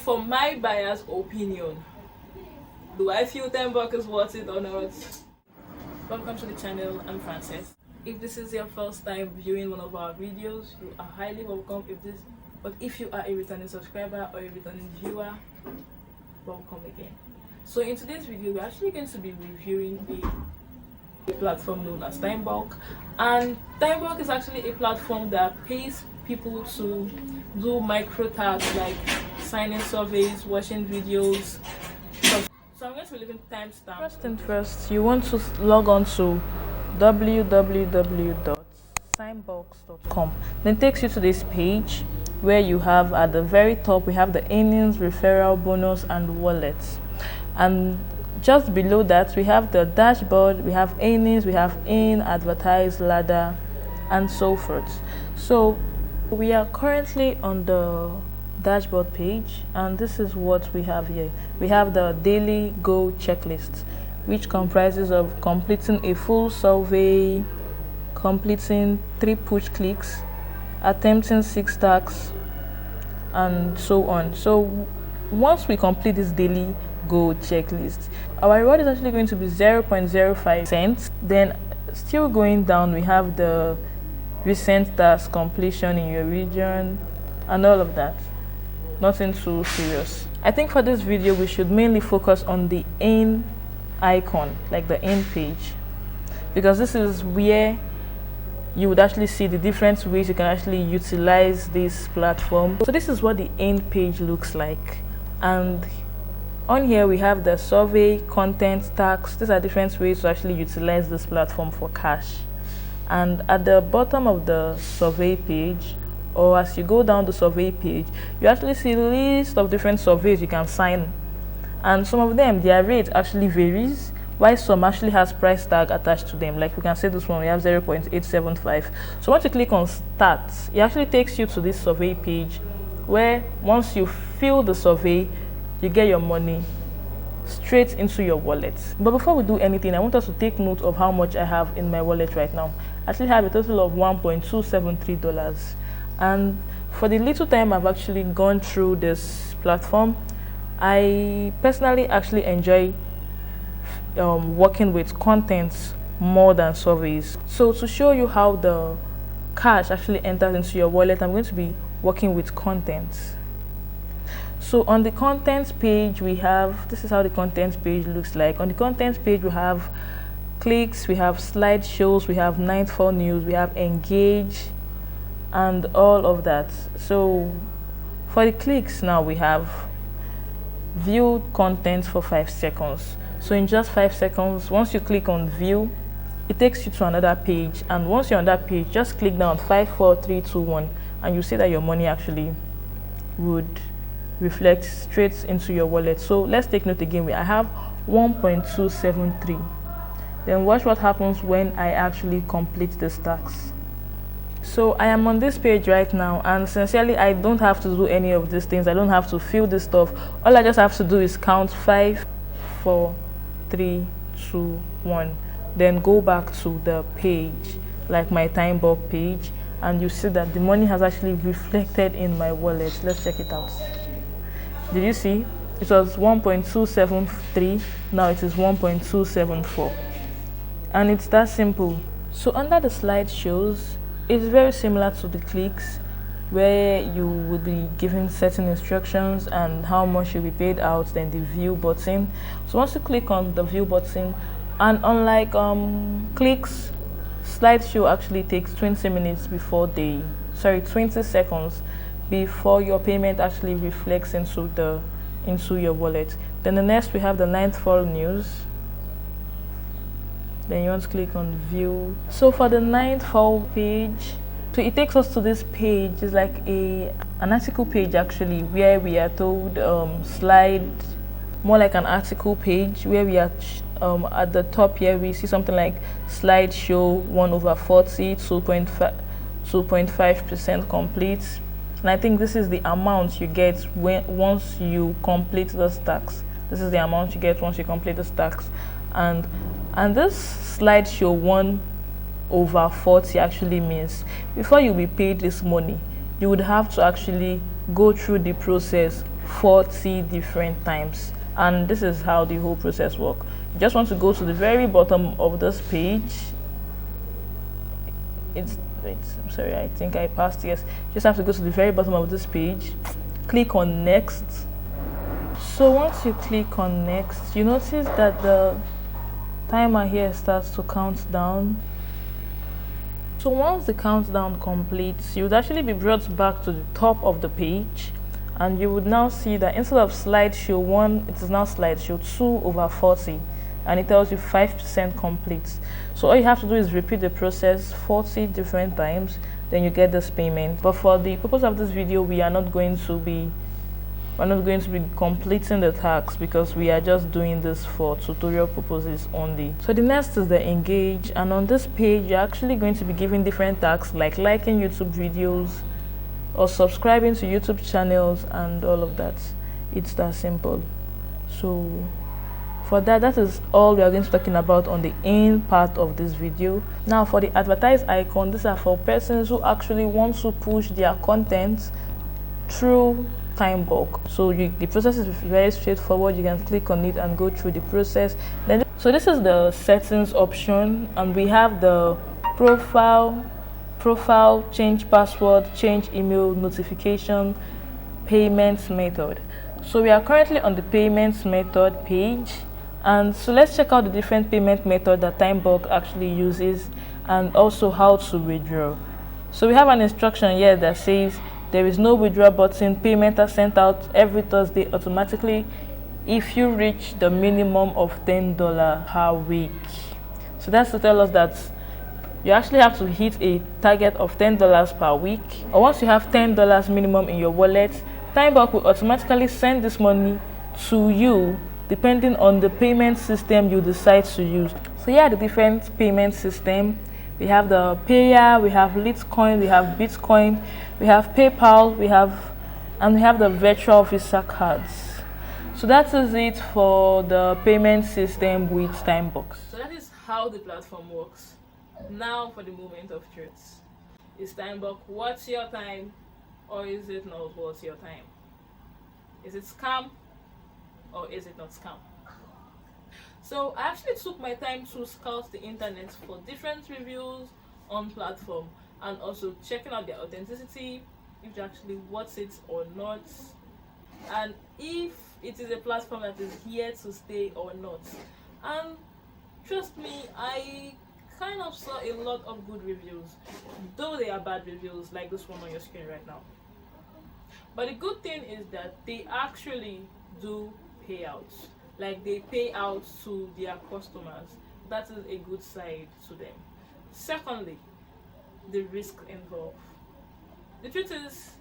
for my biased opinion, do I feel Timebuck is worth it or not? Welcome to the channel. I'm Frances. If this is your first time viewing one of our videos, you are highly welcome. But if you are a returning subscriber or a returning viewer, welcome again. So in today's video, we're actually going to be reviewing a platform known as Timebuck, and Timebuck is actually a platform that pays people to do micro tasks like signing surveys, watching videos. So I'm going to be leaving timestamp. First thing first, you want to log on to www.timebucks.com. Then it takes you to this page where you have at the very top we have the earnings, referral bonus, and wallets. And just below that we have the dashboard, we have earnings, we have in, advertise, ladder, and so forth. So we are currently on the dashboard page, and this is what we have here. We have the daily goal checklist, which comprises of completing a full survey, completing 3 push clicks, attempting 6 tasks, and so on. So once we complete this daily goal checklist, our reward is actually going to be 0.05 cents. Then still going down, we have the recent task completion in your region and all of that. Nothing too serious. I think for this video we should mainly focus on the in icon, like the in page, because this is where you would actually see the different ways you can actually utilize this platform. So this is what the in page looks like, and on here we have the survey, content, tags. These are different ways to actually utilize this platform for cash. And at the bottom of the survey page, or as you go down the survey page, you actually see a list of different surveys you can sign, and some of them, their rate actually varies, while some actually has price tag attached to them. Like we can see this one, we have 0.875. So once you click on start, it actually takes you to this survey page where once you fill the survey, you get your money straight into your wallet. But before we do anything, I want us to take note of how much I have in my wallet right now. I actually have a total of $1.273. And for the little time I've actually gone through this platform, I personally actually enjoy working with contents more than surveys. So to show you how the cash actually enters into your wallet, I'm going to be working with contents. So on the contents page we have, this is how the contents page looks like. On the contents page we have clicks, we have slideshows, we have nightfall news, we have engage, and all of that. So for the clicks now, we have view content for 5 seconds. So in just 5 seconds, once you click on view, it takes you to another page, and once you're on that page, just click down 5, 4, 3, 2, 1, and you see that your money actually would reflect straight into your wallet. So let's take note again. I have 1.273. Then watch what happens when I actually complete this task. So I am on this page right now, and sincerely I don't have to do any of these things. I don't have to fill this stuff. All I just have to do is count 5, 4, 3, 2, 1, then go back to the page, like my Timebuck page, and you see that the money has actually reflected in my wallet. Let's check it out. Did you see? It was 1.273, now it is 1.274, and it's that simple. So under the slideshows, it's very similar to the clicks, where you would be given certain instructions and how much you'll be paid out, then the view button. So once you click on the view button, and unlike clicks, slideshow actually takes 20 seconds before your payment actually reflects into your wallet. Then the next we have the nightfall news. Then you want to click on view. So for the nightfall page, so it takes us to this page. It's like an article page actually, where we are told slide, more like an article page, where we are at the top here we see something like slideshow 1/40, 2.5% complete. And I think this is the amount you get once you complete the stacks. This is the amount you get once you complete the stacks. And this slideshow 1/40 actually means before you be paid this money, you would have to actually go through the process 40 different times. And this is how the whole process works. You just want to go to the very bottom of this page. I'm sorry, I think I passed. Yes, you just have to go to the very bottom of this page, click on next. So once you click on next, you notice that the timer here starts to count down. So once the countdown completes, you would actually be brought back to the top of the page, and you would now see that instead of slideshow 1, it is now slideshow 2/40, and it tells you 5% complete. So all you have to do is repeat the process 40 different times, then you get this payment. But for the purpose of this video, we are not going to be completing the task, because we are just doing this for tutorial purposes only. So the next is the engage, and on this page you're actually going to be given different tasks like liking YouTube videos or subscribing to YouTube channels and all of that. It's that simple. So for that is all we are going to be talking about on the in part of this video. Now for the advertise icon, these are for persons who actually want to push their content through Timebuck. So the process is very straightforward. You can click on it and go through the process. So this is the settings option, and we have the profile, change password, change email, notification, payment method. So we are currently on the payments method page, and so let's check out the different payment method that Timebuck actually uses, and also how to withdraw. So we have an instruction here that says there is no withdraw button. Payment are sent out every Thursday automatically if you reach the minimum of $10 per week. So that's to tell us that you actually have to hit a target of $10 per week, or once you have $10 minimum in your wallet, Timebuck will automatically send this money to you depending on the payment system you decide to use. So here are the different payment system. We have the Payer, we have Litecoin, we have Bitcoin, we have PayPal, we have the virtual Visa cards. So that is it for the payment system with Timebucks. So that is how the platform works. Now for the moment of truth. Is Timebuck worth your time, or is it not worth your time? Is it scam, or is it not scam? So I actually took my time to scout the internet for different reviews on platform, and also checking out their authenticity, if they're actually worth it or not, and if it is a platform that is here to stay or not. And trust me, I kind of saw a lot of good reviews, though they are bad reviews like this one on your screen right now. But the good thing is that they actually do payouts. Like, they pay out to their customers. That is a good side to them. Secondly, the risk involved. The truth is,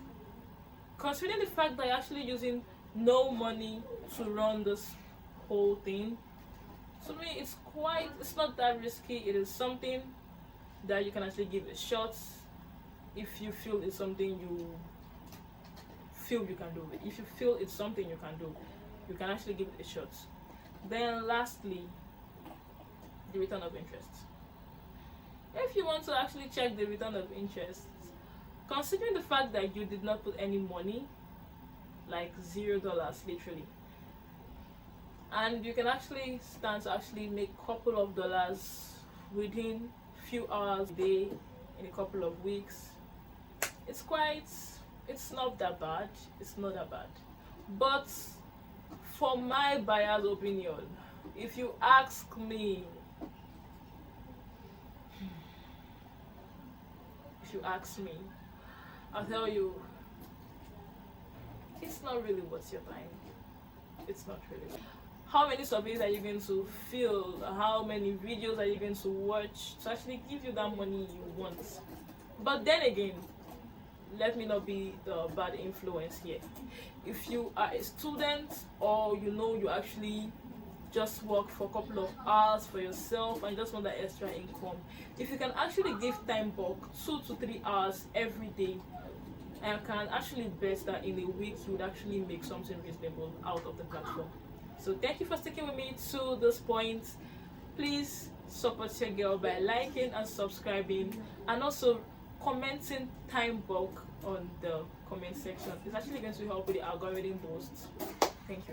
considering the fact that you're actually using no money to run this whole thing, to me it's not that risky. It is something that you can actually give a shot if you feel it's something you feel you can do. If you feel it's something you can do, you can actually give it a shot. Then lastly, the return of interest. If you want to actually check the return of interest, considering the fact that you did not put any money, like $0 literally, and you can actually stand to actually make a couple of dollars within few hours a day in a couple of weeks, it's not that bad. It's not that bad. But for my biased opinion, if you ask me, I'll tell you, it's not really worth your time. It's not really. How many surveys are you going to fill? How many videos are you going to watch to actually give you that money you want? But then again, let me not be the bad influence here. If you are a student, or you actually just work for a couple of hours for yourself and just want that extra income, if you can actually give Timebuck 2 to 3 hours every day, and can actually bet that in a week you would actually make something reasonable out of the platform. So thank you for sticking with me to this point. Please support your girl by liking and subscribing, and also commenting Timebuck on the comment section. It's actually going to help with the algorithm boost. Thank you.